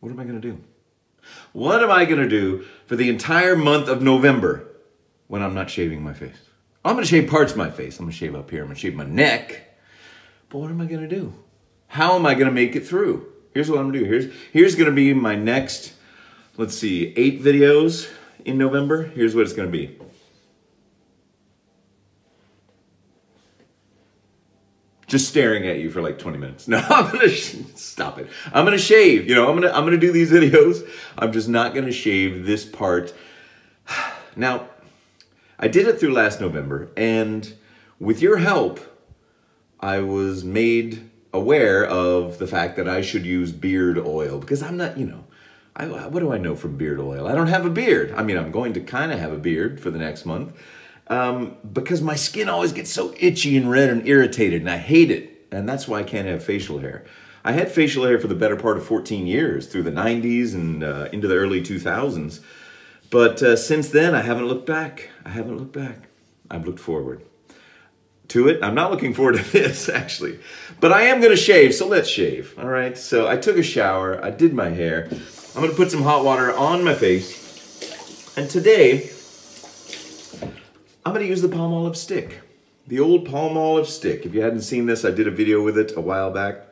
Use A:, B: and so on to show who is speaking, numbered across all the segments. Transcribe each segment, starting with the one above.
A: What am I going to do? What am I going to do for the entire month of November when I'm not shaving my face? I'm going to shave parts of my face. I'm going to shave up here. I'm going to shave my neck. But what am I going to do? How am I going to make it through? Here's what I'm going to do. Here's going to be my next, let's see, 8 videos in November. Here's what it's going to be. Just staring at you for like 20 minutes. No, I'm going to stop it. I'm going to shave. You know, I'm going to do these videos. I'm just not going to shave this part. Now, I did it through last November, and with your help, I was made aware of the fact that I should use beard oil, because I'm not, you know, what do I know from beard oil? I don't have a beard. I mean, I'm going to kind of have a beard for the next month, because my skin always gets so itchy and red and irritated, and I hate it, and that's why I can't have facial hair. I had facial hair for the better part of 14 years, through the 90s and into the early 2000s. But since then, I haven't looked back. I haven't looked back. I've looked forward to it. I'm not looking forward to this, actually. But I am going to shave, so let's shave. All right, so I took a shower. I did my hair. I'm going to put some hot water on my face. And today, I'm going to use the Palmolive stick. The old Palmolive stick. If you hadn't seen this, I did a video with it a while back.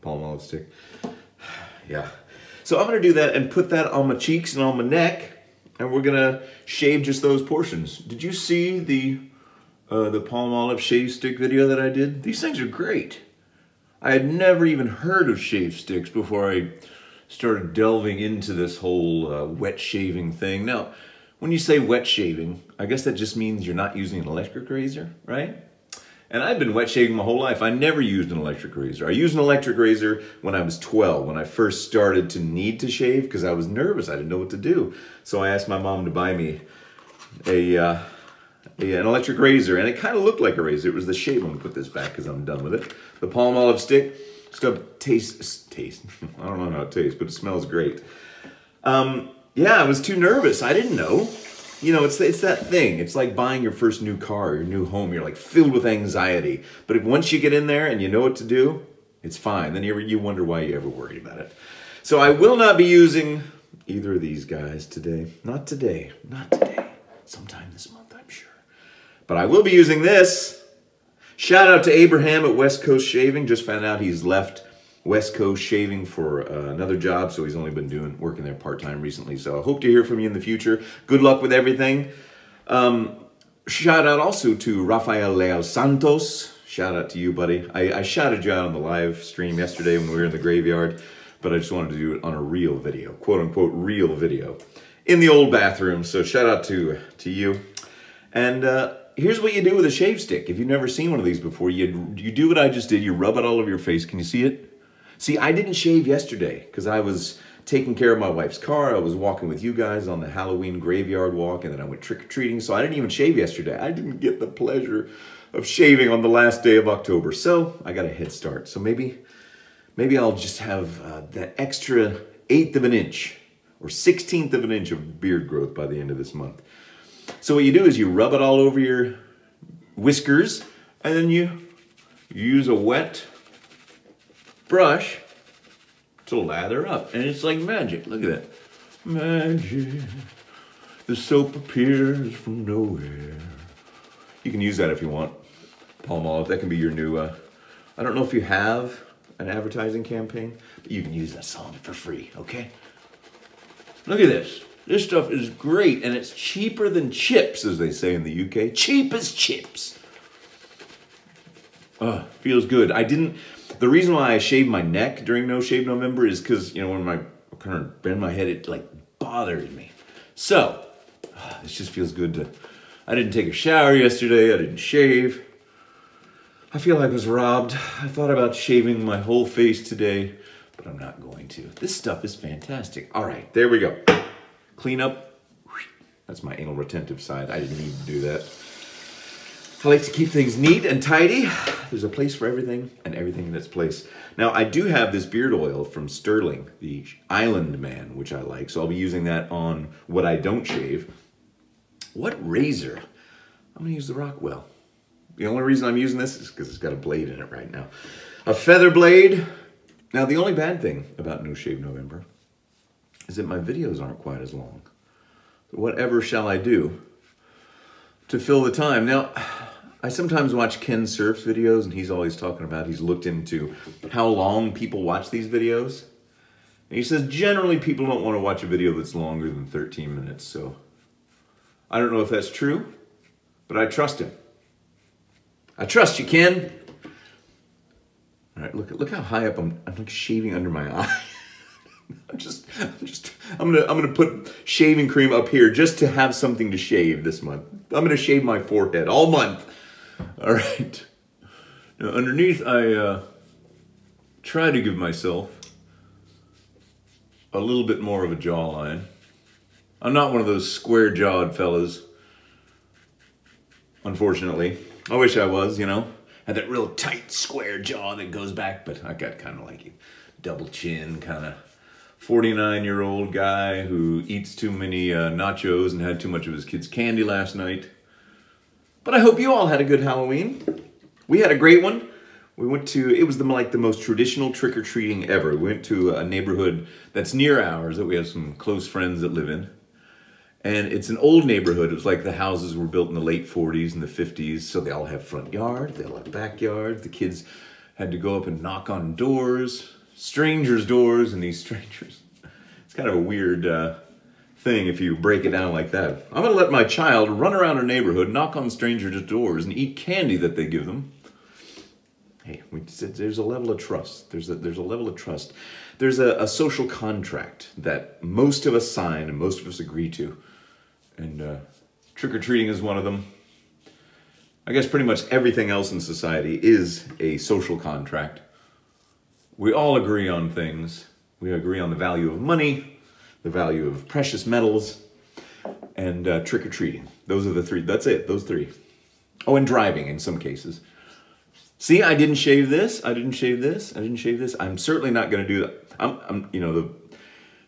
A: Palmolive stick. Yeah. So I'm going to do that and put that on my cheeks and on my neck, and we're going to shave just those portions. Did you see the Palmolive shave stick video that I did? These things are great. I had never even heard of shave sticks before I started delving into this whole wet shaving thing. Now, when you say wet shaving, I guess that just means you're not using an electric razor, right? And I've been wet shaving my whole life. I never used an electric razor. I used an electric razor when I was 12, when I first started to need to shave, because I was nervous. I didn't know what to do. So I asked my mom to buy me an electric razor, and it kind of looked like a razor. It was the shape. I'm going to put this back because I'm done with it. The Palmolive stick. Stuff tastes. I don't know how it tastes, but it smells great. Yeah, I was too nervous. I didn't know. You know, it's that thing. It's like buying your first new car, your new home. You're like filled with anxiety. But once you get in there and you know what to do, it's fine. Then you wonder why you ever worried about it. So I will not be using either of these guys today. Not today. Not today. Sometime this month, I'm sure. But I will be using this. Shout out to Abraham at West Coast Shaving. Just found out he's left West Coast Shaving for another job, so he's only been working there part-time recently. So I hope to hear from you in the future. Good luck with everything. Shout out also to Rafael Leal Santos. Shout out to you, buddy. I shouted you out on the live stream yesterday when we were in the graveyard, but I just wanted to do it on a real video, quote-unquote real video, in the old bathroom. So shout out to you. And here's what you do with a shave stick. If you've never seen one of these before, you do what I just did. You rub it all over your face. Can you see it? See, I didn't shave yesterday because I was taking care of my wife's car. I was walking with you guys on the Halloween graveyard walk, and then I went trick-or-treating, so I didn't even shave yesterday. I didn't get the pleasure of shaving on the last day of October, so I got a head start. So maybe I'll just have that extra 1/8 of an inch or 1/16 of an inch of beard growth by the end of this month. So what you do is you rub it all over your whiskers, and then you use a wet brush to lather up, and it's like magic. Look at that. Magic. The soap appears from nowhere. You can use that if you want. Palmolive, that can be your new, I don't know if you have an advertising campaign, but you can use that song for free, okay? Look at this. This stuff is great, and it's cheaper than chips, as they say in the UK. Cheap as chips. Feels good. The reason why I shaved my neck during No Shave November is because, you know, when I kind of bend my head, it like bothered me. So, this just feels good I didn't take a shower yesterday. I didn't shave. I feel like I was robbed. I thought about shaving my whole face today, but I'm not going to. This stuff is fantastic. All right, there we go. Clean up. That's my anal retentive side. I didn't need to do that. I like to keep things neat and tidy. There's a place for everything and everything in its place. Now, I do have this beard oil from Sterling, the Island Man, which I like. So I'll be using that on what I don't shave. What razor? I'm going to use the Rockwell. The only reason I'm using this is because it's got a blade in it right now. A feather blade. Now, the only bad thing about No Shave November is that my videos aren't quite as long. Whatever shall I do to fill the time? Now, I sometimes watch Ken Surf's videos, and he's always talking about he's looked into how long people watch these videos. And he says generally people don't want to watch a video that's longer than 13 minutes. So I don't know if that's true, but I trust him. I trust you, Ken. All right, look how high up I'm like shaving under my eye. I'm gonna put shaving cream up here just to have something to shave this month. I'm gonna shave my forehead all month. All right. Now underneath, I try to give myself a little bit more of a jawline. I'm not one of those square-jawed fellas, unfortunately. I wish I was, you know. Had that real tight, square jaw that goes back, but I got kind of like a double chin, kind of 49-year-old guy who eats too many nachos and had too much of his kids' candy last night. But I hope you all had a good Halloween. We had a great one. We went to, it was like the most traditional trick-or-treating ever. We went to a neighborhood that's near ours that we have some close friends that live in. And it's an old neighborhood. It was like the houses were built in the late 40s and the 50s. So they all have front yard, they all have backyard. The kids had to go up and knock on doors, strangers' doors, and these strangers. It's kind of a weird thing if you break it down like that. I'm gonna let my child run around a neighborhood, knock on strangers' doors, and eat candy that they give them. Hey, there's a level of trust. There's a level of trust. There's a social contract that most of us sign and most of us agree to. And trick-or-treating is one of them. I guess pretty much everything else in society is a social contract. We all agree on things. We agree on the value of money, the value of precious metals, and trick-or-treating. Those are the three. That's it, those three. Oh, and driving in some cases. See, I didn't shave this. I didn't shave this. I didn't shave this. I'm certainly not going to do that. You know,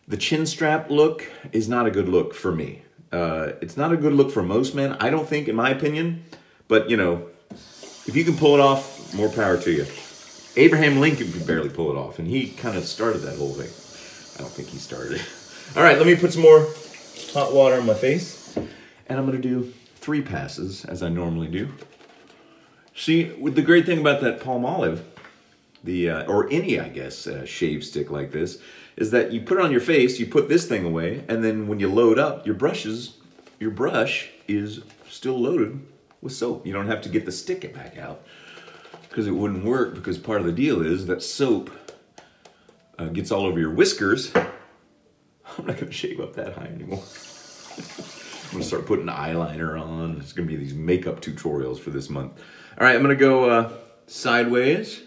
A: the chin strap look is not a good look for me. It's not a good look for most men, I don't think, in my opinion. But, you know, if you can pull it off, more power to you. Abraham Lincoln could barely pull it off, and he kind of started that whole thing. I don't think he started it. All right, let me put some more hot water on my face. And I'm going to do 3 passes, as I normally do. See, the great thing about that Palmolive, or any, I guess, shave stick like this, is that you put it on your face, you put this thing away, and then when you load up, your brush is still loaded with soap. You don't have to get the stick back out, because it wouldn't work, because part of the deal is that soap gets all over your whiskers. I'm not going to shave up that high anymore. I'm going to start putting eyeliner on. There's going to be these makeup tutorials for this month. All right, I'm going to go sideways,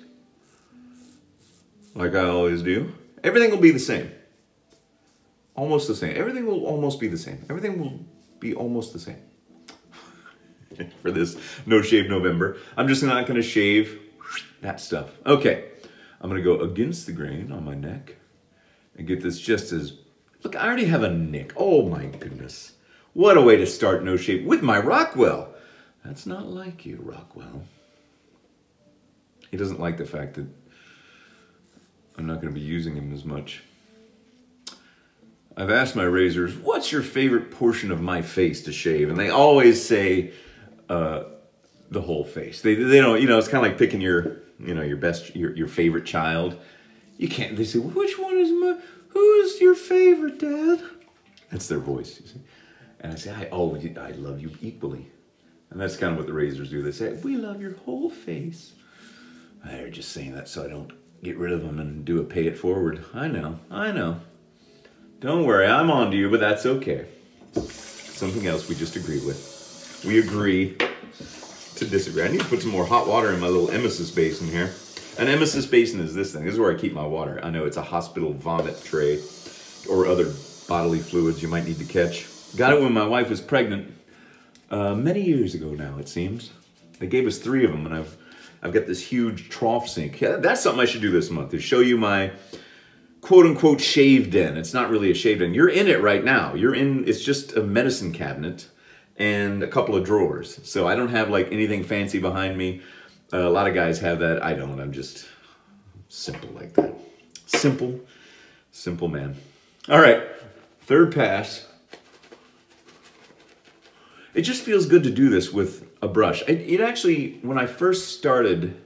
A: like I always do. Everything will be the same. Almost the same. Everything will almost be the same. Everything will be almost the same. For this No Shave November. I'm just not going to shave that stuff. Okay, I'm going to go against the grain on my neck and get this just as... Look, I already have a nick. Oh my goodness. What a way to start No Shave with my Rockwell. That's not like you, Rockwell. He doesn't like the fact that I'm not going to be using him as much. I've asked my razors, what's your favorite portion of my face to shave? And they always say the whole face. They don't, you know, it's kind of like picking your, you know, your favorite child. You can't, they say, which one is who's your favorite, Dad? That's their voice, you see. And I say, I love you equally. And that's kind of what the razors do. They say, we love your whole face. They're just saying that so I don't get rid of them and do a pay it forward. I know. Don't worry, I'm on to you, but that's okay. Something else we just agreed with. We agree to disagree. I need to put some more hot water in my little emesis basin here. An emesis basin is this thing. This is where I keep my water. I know it's a hospital vomit tray or other bodily fluids you might need to catch. Got it when my wife was pregnant. Many years ago now, it seems. They gave us 3 of them, and I've got this huge trough sink. Yeah, that's something I should do this month, is show you my quote-unquote shave den. It's not really a shave den. You're in it right now. It's just a medicine cabinet and a couple of drawers. So I don't have like anything fancy behind me. A lot of guys have that. I don't. I'm just simple like that. Simple, simple man. All right, third pass. It just feels good to do this with a brush. It actually, when I first started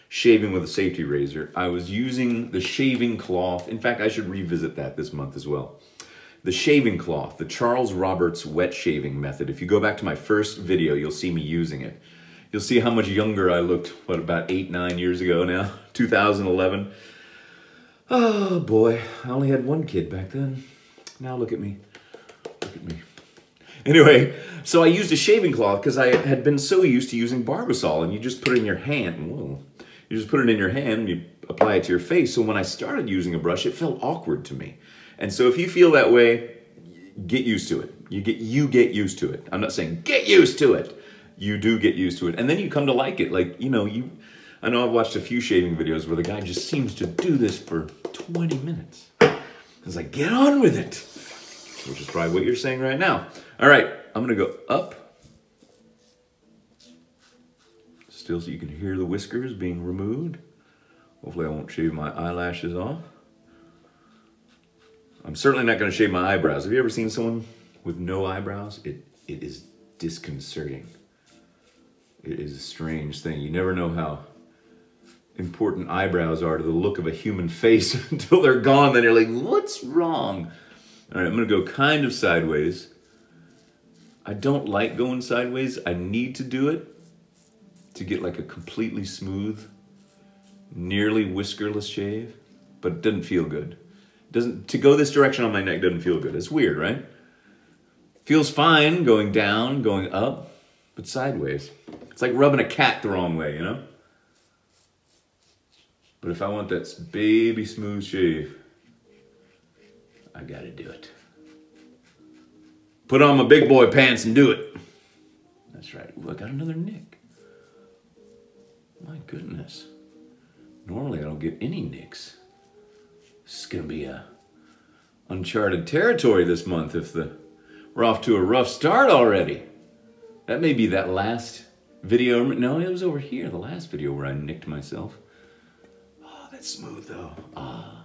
A: shaving with a safety razor, I was using the shaving cloth. In fact, I should revisit that this month as well. The shaving cloth, the Charles Roberts wet shaving method. If you go back to my first video, you'll see me using it. You'll see how much younger I looked, what, about 8, 9 years ago now, 2011. Oh boy, I only had one kid back then. Now look at me, look at me. Anyway, so I used a shaving cloth because I had been so used to using Barbasol, and you just put it in your hand. Whoa. You just put it in your hand, and you apply it to your face. So when I started using a brush, it felt awkward to me. And so if you feel that way, get used to it. You get used to it. I'm not saying get used to it. You do get used to it. And then you come to like it. Like, you know, I know I've watched a few shaving videos where the guy just seems to do this for 20 minutes. It's like, get on with it. Which is probably what you're saying right now. All right, I'm gonna go up. Still so you can hear the whiskers being removed. Hopefully I won't shave my eyelashes off. I'm certainly not gonna shave my eyebrows. Have you ever seen someone with no eyebrows? It is disconcerting. It is a strange thing. You never know how important eyebrows are to the look of a human face until they're gone. Then you're like, what's wrong? All right, I'm gonna go kind of sideways. I don't like going sideways. I need to do it to get like a completely smooth, nearly whiskerless shave, but it doesn't feel good. To go this direction on my neck doesn't feel good. It's weird, right? Feels fine going down, going up, but sideways. It's like rubbing a cat the wrong way, you know? But if I want that baby smooth shave, I gotta do it. Put on my big boy pants and do it. That's right. Ooh, I got another nick. My goodness. Normally I don't get any nicks. This is gonna be a uncharted territory this month if we're off to a rough start already. That may be that last video. No, it was over here, the last video where I nicked myself. Oh, that's smooth though. Ah.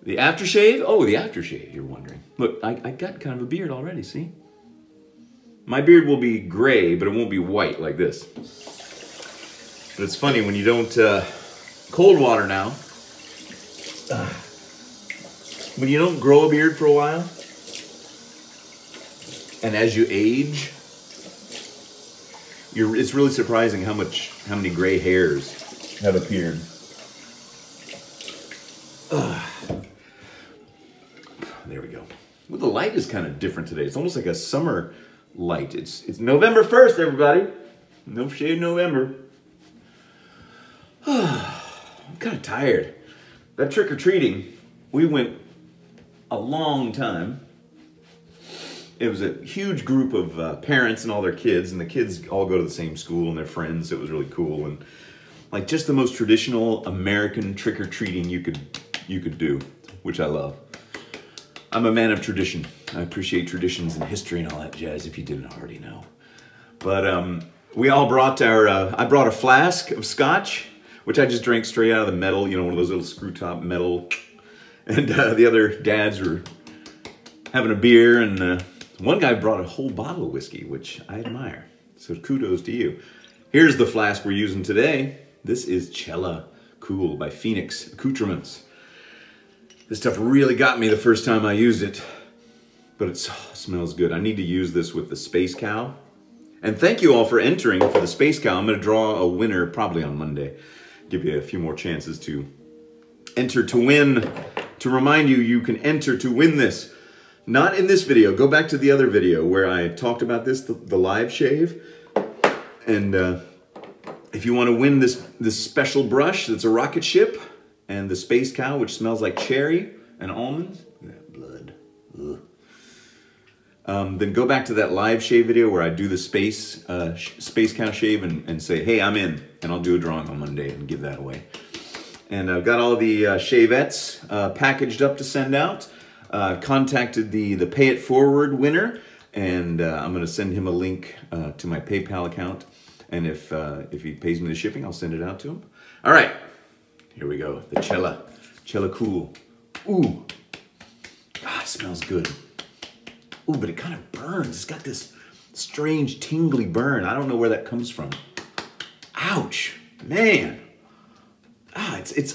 A: The aftershave? Oh, the aftershave, you're wondering. Look, I got kind of a beard already, see? My beard will be gray, but it won't be white like this. But it's funny, when you don't, cold water now, when you don't grow a beard for a while, and as you age, it's really surprising how many gray hairs have appeared. There we go. Well, the light is kind of different today. It's almost like a summer light. It's November 1st, everybody. No shave November. I'm kind of tired. That trick-or-treating, we went a long time. It was a huge group of parents and all their kids, and the kids all go to the same school and they're friends. So it was really cool, and like just the most traditional American trick-or-treating you could do, which I love. I'm a man of tradition. I appreciate traditions and history and all that jazz, if you didn't already know. But we all brought I brought a flask of scotch, which I just drank straight out of the metal, you know, one of those little screw top metal. And the other dads were having a beer, and one guy brought a whole bottle of whiskey, which I admire. So kudos to you. Here's the flask we're using today. This is Cella Cool by Phoenix Accoutrements. This stuff really got me the first time I used it, but it smells good. I need to use this with the Space Cow. And thank you all for entering for the Space Cow. I'm gonna draw a winner probably on Monday. Give you a few more chances to enter to win. To remind you, you can enter to win this. Not in this video. Go back to the other video where I talked about this, the live shave. And if you want to win this special brush that's a rocket ship, and the Space Cow, which smells like cherry and almonds. Look at that blood. Then go back to that live shave video where I do the Space Cow shave and say, hey, I'm in. And I'll do a drawing on Monday and give that away. And I've got all the shavettes packaged up to send out. Contacted the Pay It Forward winner, and I'm going to send him a link to my PayPal account. And if he pays me the shipping, I'll send it out to him. All right. Here we go, the Cella Cool. Ooh. Ah, it smells good. Ooh, but it kind of burns. It's got this strange tingly burn. I don't know where that comes from. Ouch, man. Ah, it's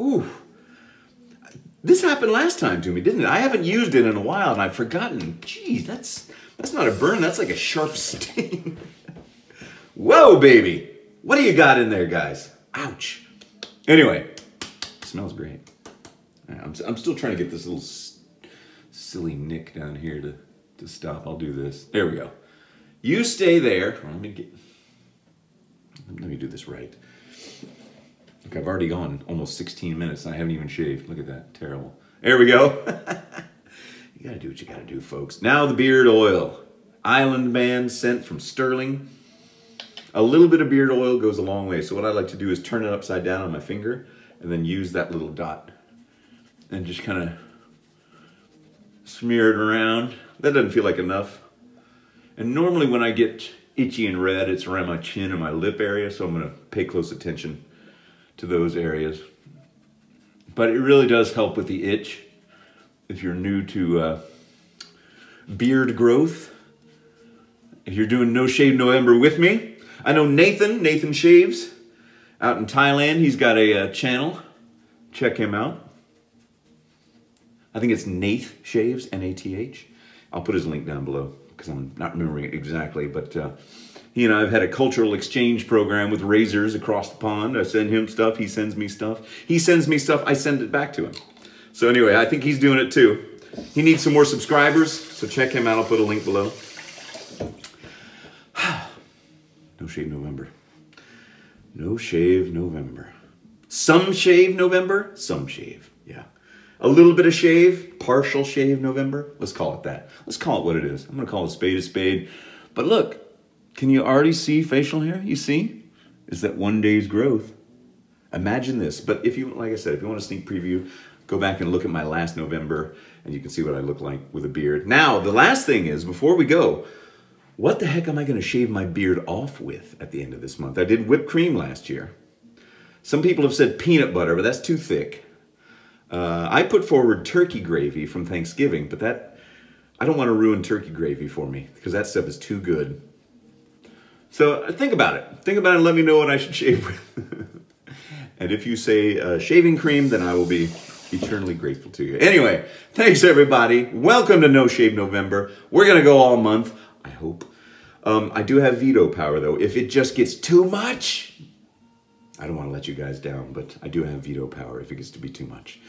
A: ooh. This happened last time to me, didn't it? I haven't used it in a while and I've forgotten. Geez, that's not a burn, that's like a sharp sting. Whoa, baby. What do you got in there, guys? Ouch. Anyway, it smells great. I'm still trying to get this little silly nick down here to stop. I'll do this. There we go. You stay there. Let me do this right. Look, I've already gone almost 16 minutes and I haven't even shaved. Look at that. Terrible. There we go. You gotta do what you gotta do, folks. Now the beard oil. Island Man scent from Sterling. A little bit of beard oil goes a long way. So what I like to do is turn it upside down on my finger and then use that little dot and just kind of smear it around. That doesn't feel like enough. And normally when I get itchy and red, it's around my chin and my lip area, so I'm gonna pay close attention to those areas. But it really does help with the itch. If you're new to beard growth, if you're doing No Shave November with me, I know Nathan Shaves out in Thailand. He's got a channel. Check him out. I think it's Nath Shaves, N-A-T-H. I'll put his link down below because I'm not remembering it exactly, but he and I have had a cultural exchange program with razors across the pond. I send him stuff, he sends me stuff. He sends me stuff, I send it back to him. So anyway, I think he's doing it too. He needs some more subscribers, so check him out. I'll put a link below. No Shave November. No Shave November. Some shave November, some shave, yeah. A little bit of shave, partial shave November. Let's call it that. Let's call it what it is. I'm gonna call a spade. But look, can you already see facial hair? You see? Is that one day's growth? Imagine this. But if you, like I said, if you want a sneak preview, go back and look at my last November and you can see what I look like with a beard. Now, the last thing is, before we go, what the heck am I gonna shave my beard off with at the end of this month? I did whipped cream last year. Some people have said peanut butter, but that's too thick. I put forward turkey gravy from Thanksgiving, but I don't want to ruin turkey gravy for me because that stuff is too good. So think about it. Think about it and let me know what I should shave with. And if you say shaving cream, then I will be eternally grateful to you. Anyway, thanks everybody. Welcome to No Shave November. We're going to go all month, I hope. I do have veto power though. If it just gets too much, I don't want to let you guys down, but I do have veto power if it gets to be too much.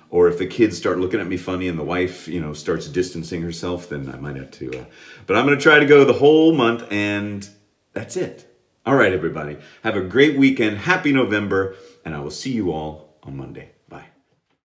A: Or if the kids start looking at me funny and the wife, you know, starts distancing herself, then I might have to. But I'm going to try to go the whole month, and that's it. All right, everybody. Have a great weekend. Happy November, and I will see you all on Monday.